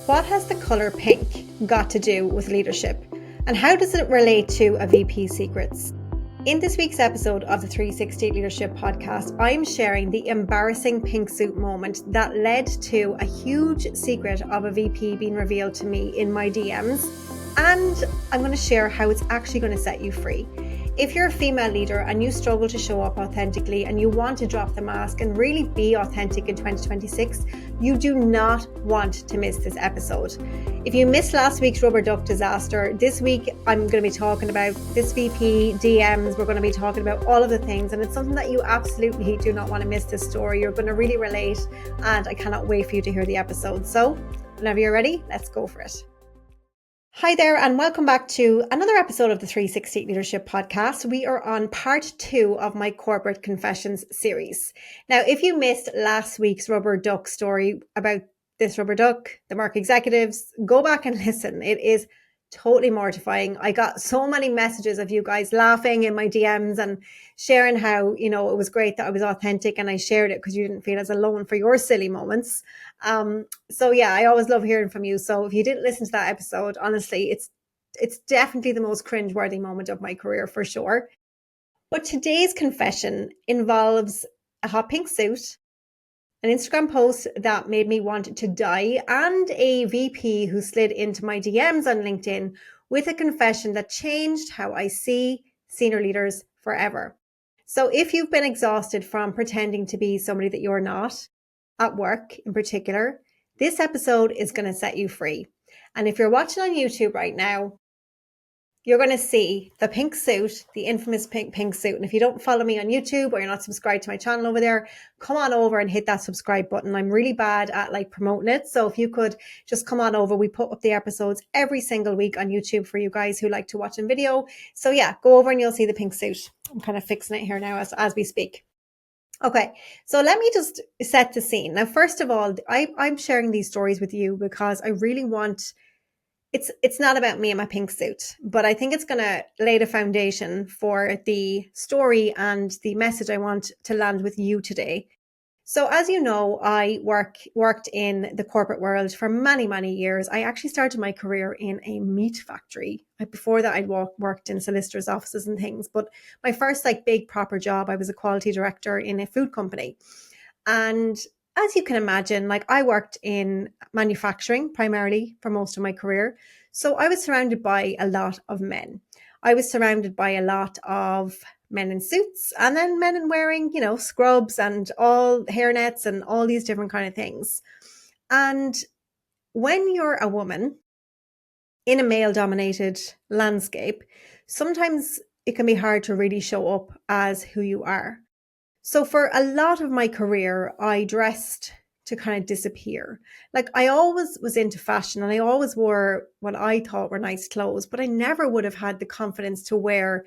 What has the colour pink got to do with leadership? And how does it relate to a VP secrets? In this week's episode of the 360 Leadership Podcast, I'm sharing the embarrassing pink suit moment that led to a huge secret of a VP being revealed to me in my DMs. And I'm going to share how it's actually going to set you free. If you're a female leader and you struggle to show up authentically and you want to drop the mask and really be authentic in 2026, you do not want to miss this episode. If you missed last week's rubber duck disaster, this week I'm going to be talking about this VP, DMs, we're going to be talking about all of the things, and it's something that you absolutely do not want to miss this story. You're going to really relate, and I cannot wait for you to hear the episode. So whenever you're ready, let's go for it. Hi there, and welcome back to another episode of the 360 Leadership Podcast. We are on part 2 of my Corporate Confessions series. Now, if you missed last week's rubber duck story about this rubber duck, the Merck executives, go back and listen. It is totally mortifying. I got so many messages of you guys laughing in my DMs and sharing how, it was great that I was authentic and I shared it because you didn't feel as alone for your silly moments. So yeah, I always love hearing from you. So if you didn't listen to that episode, honestly, it's definitely the most cringeworthy moment of my career for sure. But today's confession involves a hot pink suit, an Instagram post that made me want to die, and a VP who slid into my DMs on LinkedIn with a confession that changed how I see senior leaders forever. So if you've been exhausted from pretending to be somebody that you're not, at work in particular, this episode is going to set you free. And if you're watching on YouTube right now, you're going to see the pink suit, the infamous pink suit. And if you don't follow me on YouTube or you're not subscribed to my channel over there, come on over and hit that subscribe button. I'm really bad at promoting it. So if you could just come on over, we put up the episodes every single week on YouTube for you guys who like to watch in video. So yeah, go over and you'll see the pink suit. I'm kind of fixing it here now as we speak. Okay, so let me just set the scene. Now, first of all, I'm sharing these stories with you because I really want, it's not about me and my pink suit, but I think it's going to lay the foundation for the story and the message I want to land with you today. So as you know, I worked in the corporate world for many, many years. I actually started my career in a meat factory. Before that, I'd worked in solicitors' offices and things. But my first big proper job, I was a quality director in a food company. And as you can imagine, I worked in manufacturing primarily for most of my career. So I was surrounded by a lot of men. I was surrounded by a lot of men in suits and then men in wearing, scrubs and all hairnets and all these different kind of things. And when you're a woman in a male dominated landscape, sometimes it can be hard to really show up as who you are. So for a lot of my career, I dressed to kind of disappear. I always was into fashion and I always wore what I thought were nice clothes, but I never would have had the confidence to wear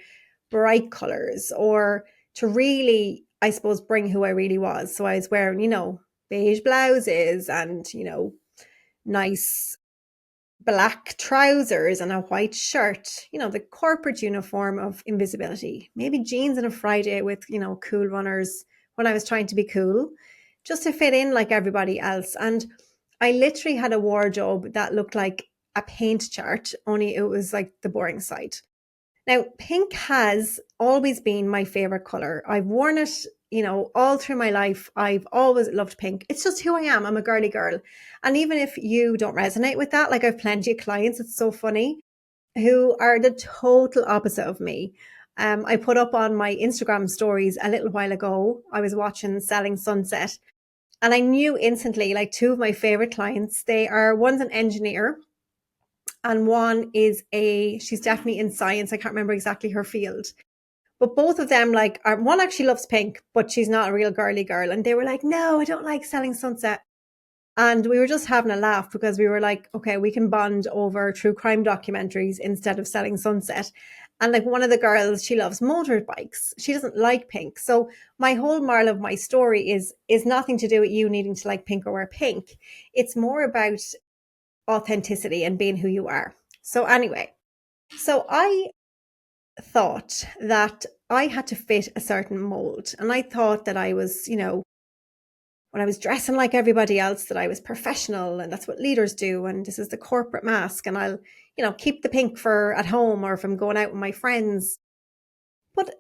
bright colors or to really, I suppose, bring who I really was. So I was wearing, beige blouses and, nice black trousers and a white shirt, the corporate uniform of invisibility, maybe jeans and a Friday with, cool runners when I was trying to be cool, just to fit in like everybody else. And I literally had a wardrobe that looked like a paint chart, only it was the boring side. Now, pink has always been my favorite color. I've worn it, all through my life. I've always loved pink. It's just who I am. I'm a girly girl. And even if you don't resonate with that, I've plenty of clients, it's so funny, who are the total opposite of me. I put up on my Instagram stories a little while ago, I was watching Selling Sunset, and I knew instantly, 2 of my favorite clients, one's an engineer, and one is she's definitely in science. I can't remember exactly her field. But both of them, one actually loves pink, but she's not a real girly girl. And they were like, no, I don't like Selling Sunset. And we were just having a laugh because we were like, okay, we can bond over true crime documentaries instead of Selling Sunset. And one of the girls, she loves motorbikes. She doesn't like pink. So my whole moral of my story is nothing to do with you needing to like pink or wear pink. It's more about authenticity and being who you are. So anyway, so I thought that I had to fit a certain mold, and I thought that I was, when I was dressing like everybody else, that I was professional and that's what leaders do. And this is the corporate mask. And I'll, keep the pink for at home or if I'm going out with my friends. But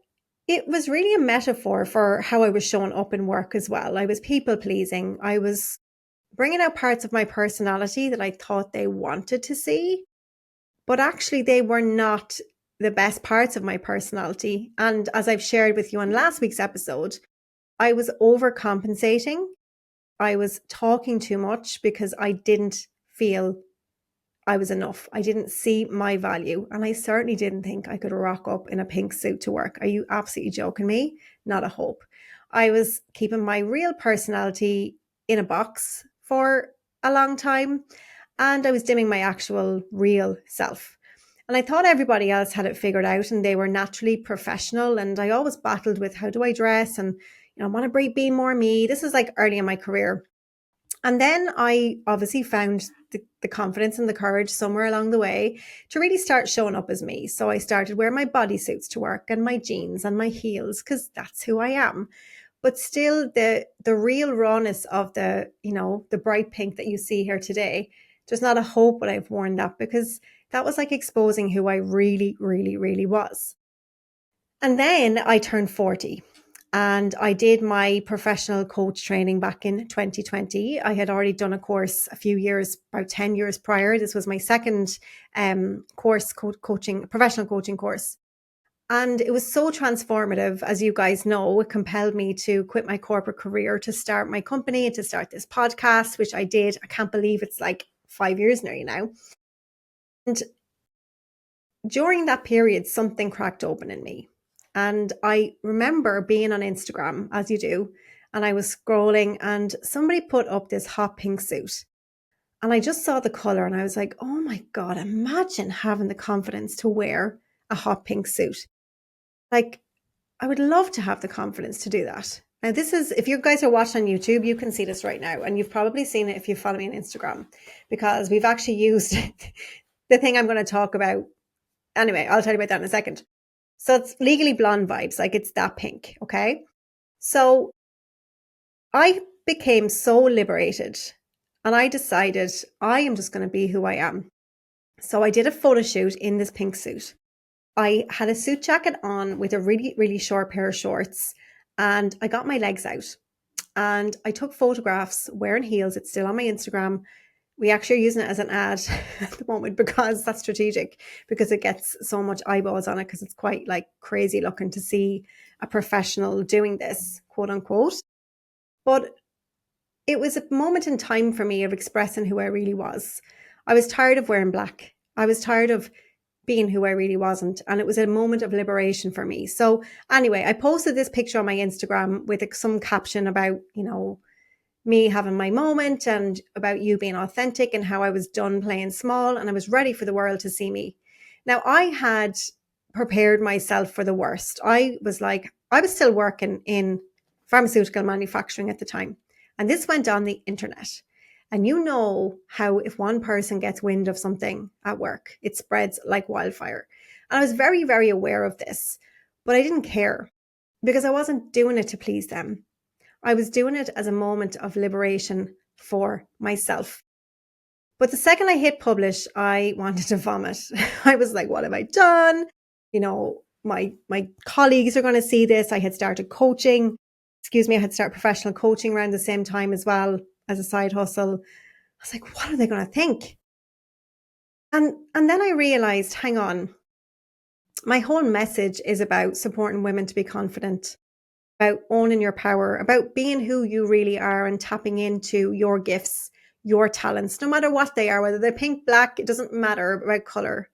it was really a metaphor for how I was showing up in work as well. I was people pleasing. I was bringing out parts of my personality that I thought they wanted to see, but actually they were not the best parts of my personality. And as I've shared with you on last week's episode, I was overcompensating. I was talking too much because I didn't feel I was enough. I didn't see my value. And I certainly didn't think I could rock up in a pink suit to work. Are you absolutely joking me? Not a hope. I was keeping my real personality in a box for a long time. And I was dimming my actual real self. And I thought everybody else had it figured out and they were naturally professional. And I always battled with how do I dress and, I want to be more me. This is like early in my career. And then I obviously found the confidence and the courage somewhere along the way to really start showing up as me. So I started wearing my bodysuits to work and my jeans and my heels because that's who I am. But still the real rawness of the bright pink that you see here today, there's not a hope would I've worn that because that was like exposing who I really, really, really was. And then I turned 40. And I did my professional coach training back in 2020. I had already done a course a few years, about 10 years prior. This was my second course, professional coaching course. And it was so transformative. As you guys know, it compelled me to quit my corporate career to start my company and to start this podcast, which I did. I can't believe it's like 5 years now. And during that period, something cracked open in me. And I remember being on Instagram, as you do, and I was scrolling and somebody put up this hot pink suit. And I just saw the color and I was like, oh my God, imagine having the confidence to wear a hot pink suit. Like, I would love to have the confidence to do that. Now, this is, if you guys are watching on YouTube, you can see this right now. And you've probably seen it if you follow me on Instagram, because we've actually used the thing I'm going to talk about. Anyway, I'll tell you about that in a second. So it's Legally Blonde vibes, like it's that pink, okay? So I became so liberated and I decided I am just going to be who I am. So I did a photo shoot in this pink suit. I had a suit jacket on with a really, really short pair of shorts and I got my legs out and I took photographs wearing heels. It's still on my Instagram. We actually are using it as an ad at the moment because that's strategic, because it gets so much eyeballs on it because it's quite like crazy looking to see a professional doing this, quote unquote. But it was a moment in time for me of expressing who I really was. I was tired of wearing black. I was tired of being who I really wasn't. And it was a moment of liberation for me. So anyway, I posted this picture on my Instagram with some caption about, me having my moment and about you being authentic and how I was done playing small and I was ready for the world to see me. Now, I had prepared myself for the worst. I was still working in pharmaceutical manufacturing at the time. And this went on the internet. And you know how if one person gets wind of something at work, it spreads like wildfire. And I was very, very aware of this, but I didn't care because I wasn't doing it to please them. I was doing it as a moment of liberation for myself. But the second I hit publish, I wanted to vomit. I was like, what have I done? My colleagues are going to see this. I had started coaching. I had started professional coaching around the same time as well as a side hustle. I was like, what are they going to think? And then I realized, hang on, my whole message is about supporting women to be confident, about owning your power, about being who you really are and tapping into your gifts, your talents, no matter what they are, whether they're pink, black, it doesn't matter about color.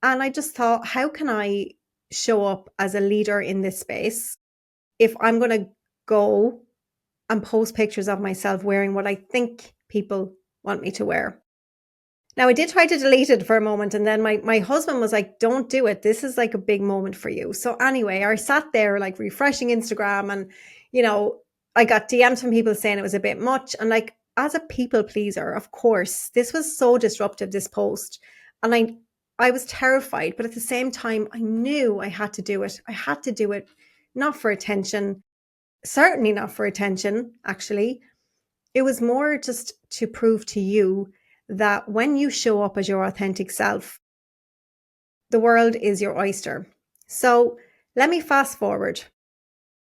And I just thought, how can I show up as a leader in this space if I'm going to go and post pictures of myself wearing what I think people want me to wear? Now, I did try to delete it for a moment, and then my husband was like, don't do it. This is like a big moment for you. So anyway, I sat there like refreshing Instagram and, I got DMs from people saying it was a bit much. And like, as a people pleaser, of course, this was so disruptive, this post. And I was terrified, but at the same time, I knew I had to do it. I had to do it, not for attention, certainly not for attention, actually. It was more just to prove to you that when you show up as your authentic self, the world is your oyster. So let me fast forward.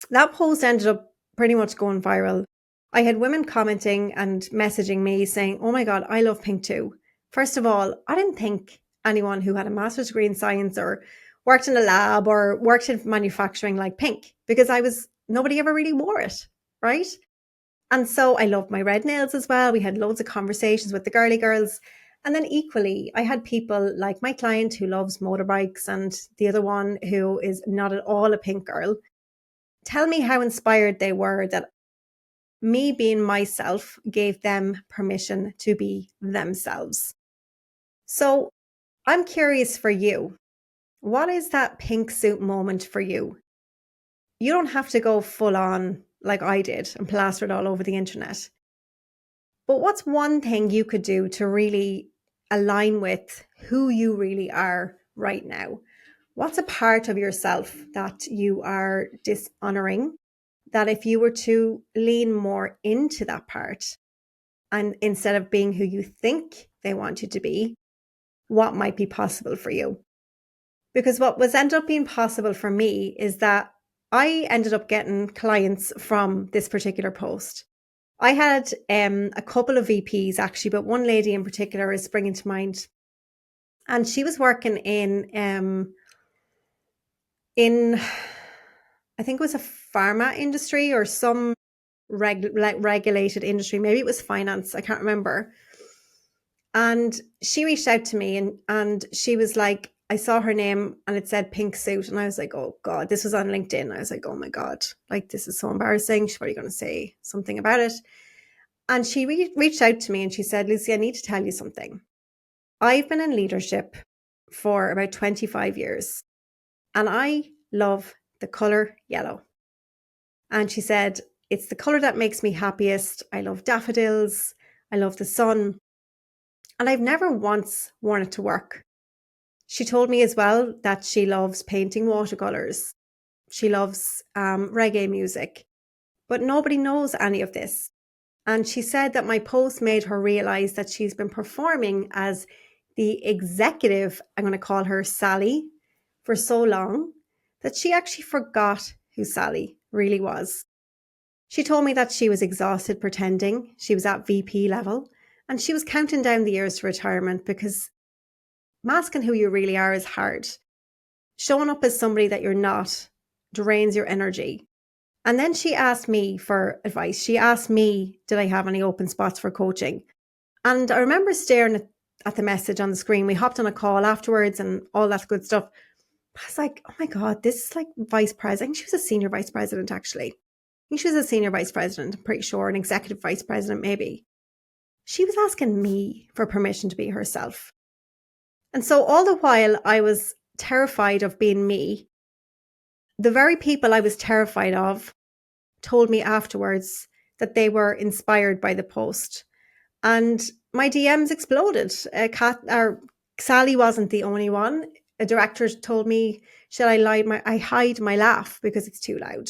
That post ended up pretty much going viral. I had women commenting and messaging me saying, "Oh my God, I love pink too." First of all, I didn't think anyone who had a master's degree in science or worked in a lab or worked in manufacturing liked pink, because nobody ever really wore it, right? And so I loved my red nails as well. We had loads of conversations with the girly girls. And then equally, I had people like my client who loves motorbikes and the other one who is not at all a pink girl tell me how inspired they were that me being myself gave them permission to be themselves. So I'm curious for you. What is that pink suit moment for you? You don't have to go full on like I did and plaster it all over the internet. But what's one thing you could do to really align with who you really are right now? What's a part of yourself that you are dishonoring, that if you were to lean more into that part and instead of being who you think they want you to be, what might be possible for you? Because what was ended up being possible for me is that I ended up getting clients from this particular post. I had a couple of VPs actually, but one lady in particular is springing to mind. And she was working in I think it was a pharma industry or some regulated industry. Maybe it was finance. I can't remember. And she reached out to me and she was like, I saw her name and it said pink suit. And I was like, oh God, this was on LinkedIn. I was like, oh my God, like this is so embarrassing. She's probably going to say something about it. And she reached out to me and she said, Lucy, I need to tell you something. I've been in leadership for about 25 years and I love the color yellow. And she said, it's the color that makes me happiest. I love daffodils. I love the sun. And I've never once worn it to work. She told me as well that she loves painting watercolors. She loves reggae music, but nobody knows any of this. And she said that my post made her realize that she's been performing as the executive, I'm going to call her Sally, for so long that she actually forgot who Sally really was. She told me that she was exhausted pretending she was at VP level and she was counting down the years to retirement because masking who you really are is hard. Showing up as somebody that you're not drains your energy. And then she asked me for advice. She asked me, did I have any open spots for coaching? And I remember staring at the message on the screen. We hopped on a call afterwards and all that good stuff. I was like, oh my God, this is like vice president. I think she was a senior vice president, actually. I think she was a senior vice president, I'm pretty sure, an executive vice president, maybe. She was asking me for permission to be herself. And so all the while I was terrified of being me, the very people I was terrified of told me afterwards that they were inspired by the post. And my DMs exploded. Sally wasn't the only one. A director told me, should I hide my laugh because it's too loud?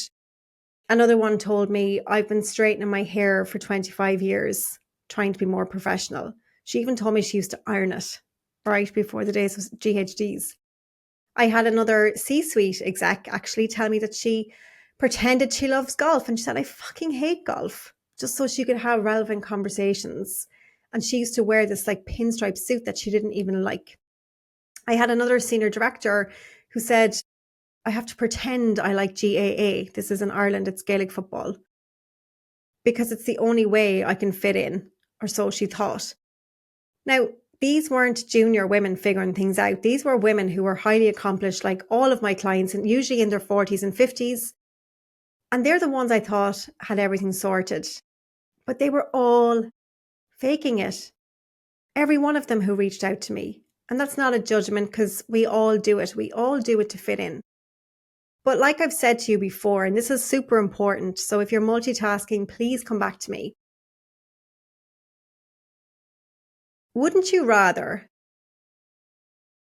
Another one told me, I've been straightening my hair for 25 years, trying to be more professional. She even told me she used to iron it right before the days of GHDs. I had another C-suite exec actually tell me that she pretended she loves golf and she said, I fucking hate golf, just so she could have relevant conversations. And she used to wear this like pinstripe suit that she didn't even like. I had another senior director who said, I have to pretend I like GAA. This is in Ireland, it's Gaelic football, because it's the only way I can fit in, or so she thought. Now, these weren't junior women figuring things out. These were women who were highly accomplished, like all of my clients, and usually in their 40s and 50s. And they're the ones I thought had everything sorted. But they were all faking it. Every one of them who reached out to me. And that's not a judgment because we all do it. We all do it to fit in. But like I've said to you before, and this is super important, so if you're multitasking, please come back to me. Wouldn't you rather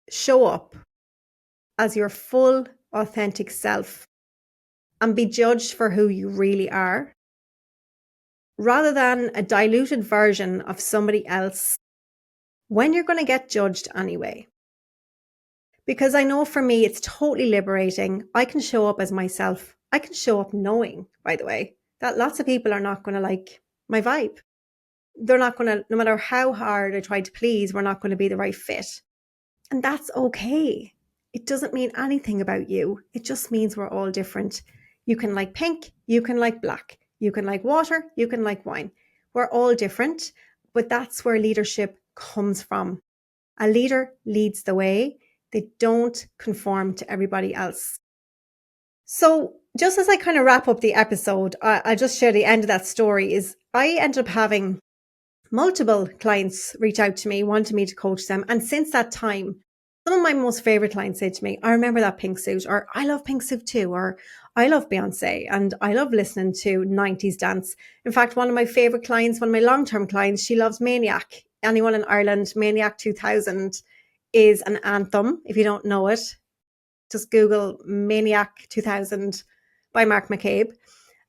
show up as your full, authentic self and be judged for who you really are, rather than a diluted version of somebody else when you're going to get judged anyway. Because I know for me, it's totally liberating. I can show up as myself. I can show up knowing, by the way, that lots of people are not going to like my vibe. They're not going to, no matter how hard I try to please, we're not going to be the right fit. And that's okay. It doesn't mean anything about you. It just means we're all different. You can like pink, you can like black, you can like water, you can like wine. We're all different, but that's where leadership comes from. A leader leads the way. They don't conform to everybody else. So just as I kind of wrap up the episode, I'll just share the end of that story is I ended up having multiple clients reach out to me, wanting me to coach them. And since that time, some of my most favorite clients say to me, I remember that pink suit, or I love pink suit too, or I love Beyonce and I love listening to 90s dance. In fact, one of my favorite clients, one of my long-term clients, she loves Maniac. Anyone in Ireland, Maniac 2000 is an anthem. If you don't know it, just Google Maniac 2000 by Mark McCabe.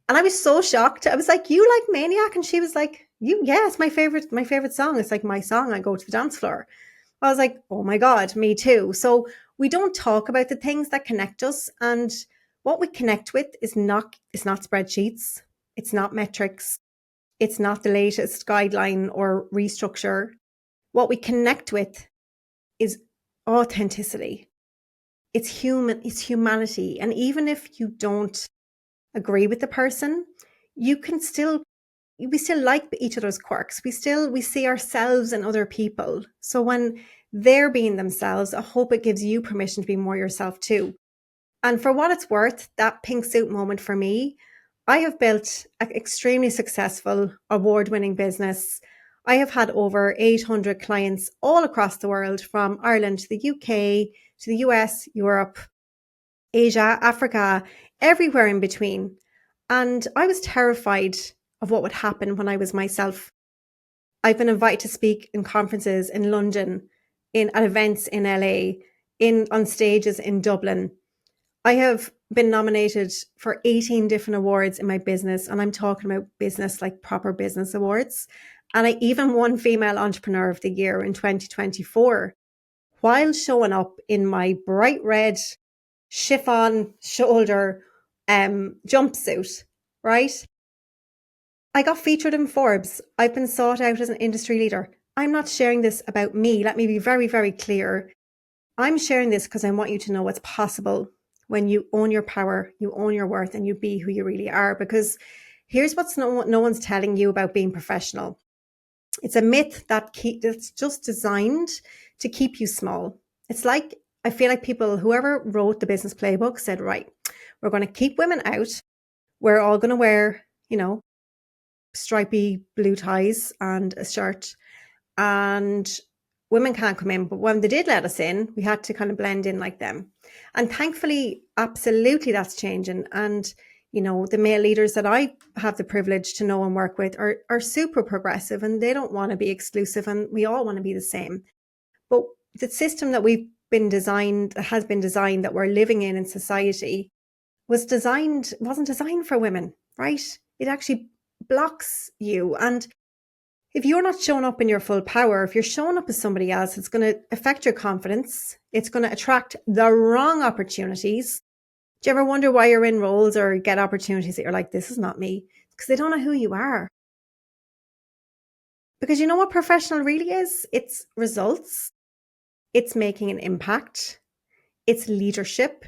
And I was so shocked. I was like, you like Maniac? And she was like, yeah, it's my favorite song. It's like my song. I go to the dance floor. I was like, oh my God, me too. So we don't talk about the things that connect us. And what we connect with is not spreadsheets. It's not metrics. It's not the latest guideline or restructure. What we connect with is authenticity. It's humanity. And even if you don't agree with the person, we still like each other's quirks. We see ourselves in other people. So when they're being themselves, I hope it gives you permission to be more yourself too. And for what it's worth, that pink suit moment for me, I have built an extremely successful award-winning business. I have had over 800 clients all across the world, from Ireland to the UK, to the US, Europe, Asia, Africa, everywhere in between. And I was terrified of what would happen when I was myself. I've been invited to speak in conferences in London, at events in LA, on stages in Dublin. I have been nominated for 18 different awards in my business, and I'm talking about business, like proper business awards. And I even won Female Entrepreneur of the Year in 2024 while showing up in my bright red chiffon shoulder jumpsuit, right? I got featured in Forbes. I've been sought out as an industry leader. I'm not sharing this about me. Let me be very, very clear. I'm sharing this because I want you to know what's possible when you own your power, you own your worth, and you be who you really are. Because here's what's no one's telling you about being professional. It's a myth that's just designed to keep you small. It's like, I feel like whoever wrote the business playbook said, right, we're going to keep women out. We're all going to wear, stripy blue ties and a shirt, and women can't come in. But when they did let us in, we had to kind of blend in like them. And thankfully, absolutely, that's changing. And the male leaders that I have the privilege to know and work with are super progressive, and they don't want to be exclusive, and we all want to be the same. But the system that has been designed, that we're living in society, wasn't designed for women, right? It actually blocks you. And if you're not showing up in your full power, if you're showing up as somebody else, it's going to affect your confidence. It's going to attract the wrong opportunities. Do you ever wonder why you're in roles or get opportunities that you're like, this is not me? Because they don't know who you are. Because you know what professional really is? It's results. It's making an impact. It's leadership.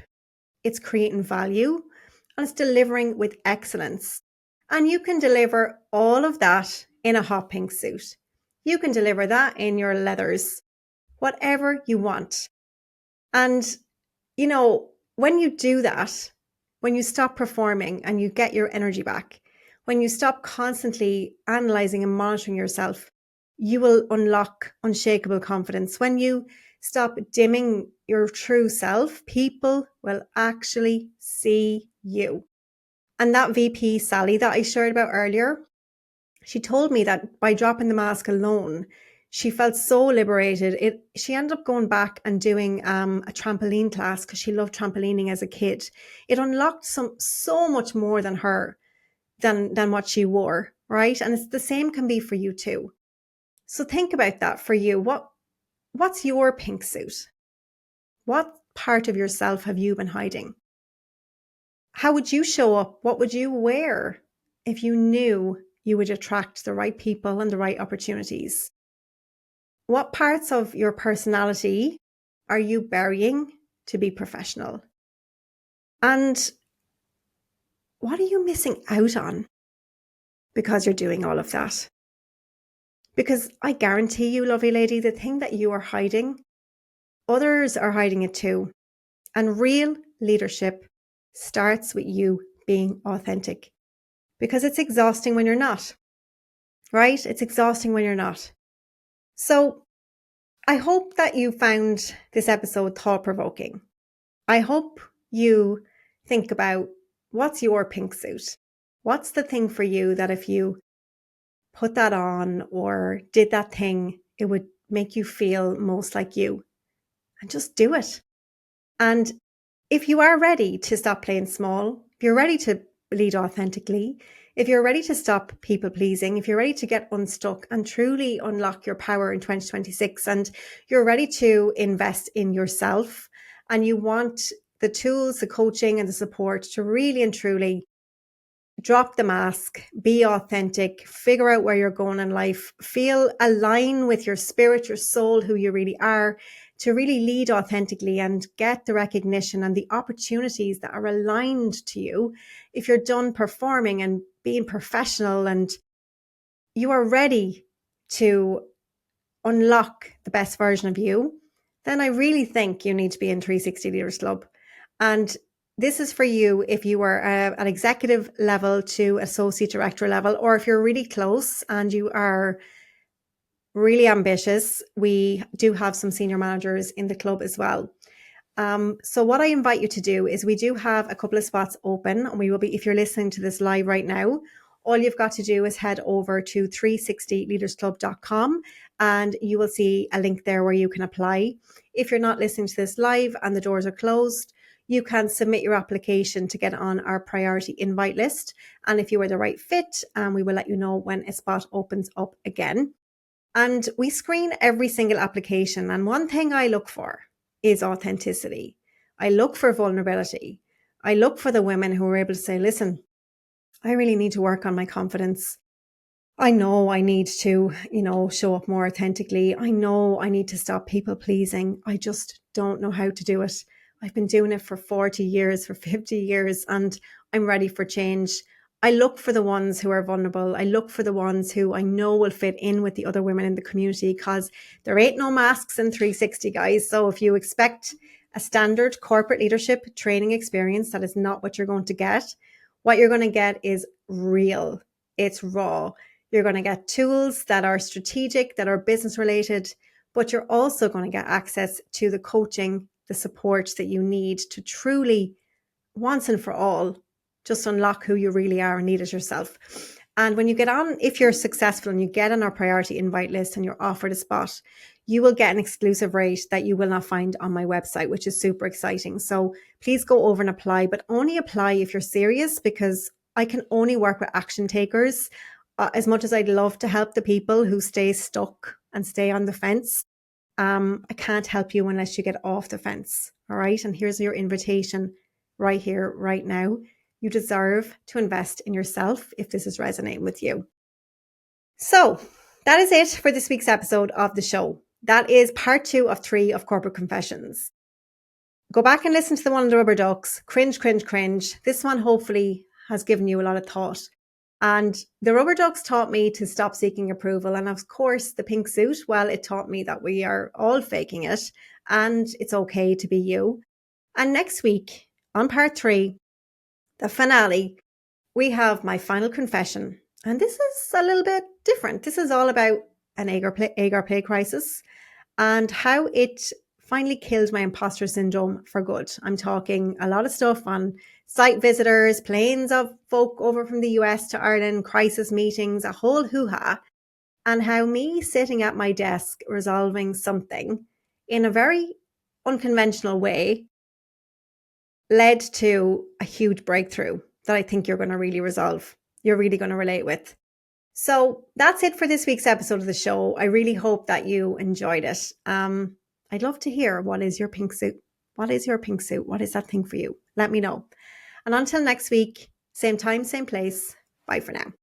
It's creating value. And it's delivering with excellence. And you can deliver all of that in a hot pink suit. You can deliver that in your leathers, whatever you want. And, when you do that, when you stop performing and you get your energy back, when you stop constantly analyzing and monitoring yourself, you will unlock unshakable confidence. When you stop dimming your true self, people will actually see you. And that VP, Sally, that I shared about earlier, she told me that by dropping the mask alone, she felt so liberated. She ended up going back and doing a trampoline class because she loved trampolining as a kid. It unlocked so much more than her. than what she wore, right? And it's the same can be for you too. So think about that for you. What's your pink suit? What part of yourself have you been hiding? How would you show up? What would you wear if you knew you would attract the right people and the right opportunities? What parts of your personality are you burying to be professional? And what are you missing out on because you're doing all of that? Because I guarantee you, lovely lady, the thing that you are hiding, others are hiding it too. And real leadership starts with you being authentic, because it's exhausting when you're not, right? It's exhausting when you're not. So I hope that you found this episode thought-provoking. I hope you think about, what's your pink suit? What's the thing for you that if you put that on or did that thing, it would make you feel most like you? And just do it. And if you are ready to stop playing small, if you're ready to lead authentically, if you're ready to stop people pleasing, if you're ready to get unstuck and truly unlock your power in 2026, and you're ready to invest in yourself, and you want the tools, the coaching and the support to really and truly drop the mask, be authentic, figure out where you're going in life, feel aligned with your spirit, your soul, who you really are, to really lead authentically and get the recognition and the opportunities that are aligned to you. If you're done performing and being professional and you are ready to unlock the best version of you, then I really think you need to be in 360 Leaders Club. And this is for you if you are at executive level to associate director level, or if you're really close and you are really ambitious. We do have some senior managers in the club as well. So what I invite you to do is, we do have a couple of spots open, and we will be, if you're listening to this live right now, all you've got to do is head over to 360leadersclub.com and you will see a link there where you can apply. If you're not listening to this live and the doors are closed, you can submit your application to get on our priority invite list. And if you are the right fit, we will let you know when a spot opens up again. And we screen every single application. And one thing I look for is authenticity. I look for vulnerability. I look for the women who are able to say, listen, I really need to work on my confidence. I know I need to, show up more authentically. I know I need to stop people pleasing. I just don't know how to do it. I've been doing it for 40 years, for 50 years, and I'm ready for change. I look for the ones who are vulnerable. I look for the ones who I know will fit in with the other women in the community, because there ain't no masks in 360, guys. So if you expect a standard corporate leadership training experience, that is not what you're going to get. What you're going to get is real. It's raw. You're going to get tools that are strategic, that are business related, but you're also going to get access to the coaching, the support that you need to truly, once and for all, just unlock who you really are and lead it yourself. And when you get on, if you're successful and you get on our priority invite list and you're offered a spot, you will get an exclusive rate that you will not find on my website, which is super exciting. So please go over and apply, but only apply if you're serious, because I can only work with action takers. As much as I'd love to help the people who stay stuck and stay on the fence, I can't help you unless you get off the fence. All right. And here's your invitation right here, right now. You deserve to invest in yourself if this is resonating with you. So that is it for this week's episode of the show. That is part 2 of 3 of Corporate Confessions. Go back and listen to the one on the rubber ducks. Cringe, cringe, cringe. This one hopefully has given you a lot of thought. And the rubber ducks taught me to stop seeking approval. And of course, the pink suit, well, it taught me that we are all faking it and it's okay to be you. And next week on part 3, the finale, we have my final confession. And this is a little bit different. This is all about an agar play crisis and how it finally killed my imposter syndrome for good. I'm talking a lot of stuff on site visitors, planes of folk over from the US to Ireland, crisis meetings, a whole hoo-ha, and how me sitting at my desk resolving something in a very unconventional way led to a huge breakthrough that I think you're going to really resolve. you're really going to relate with. So that's it for this week's episode of the show. I really hope that you enjoyed it. I'd love to hear, what is your pink suit? What is your pink suit? What is that thing for you? Let me know. And until next week, same time, same place. Bye for now.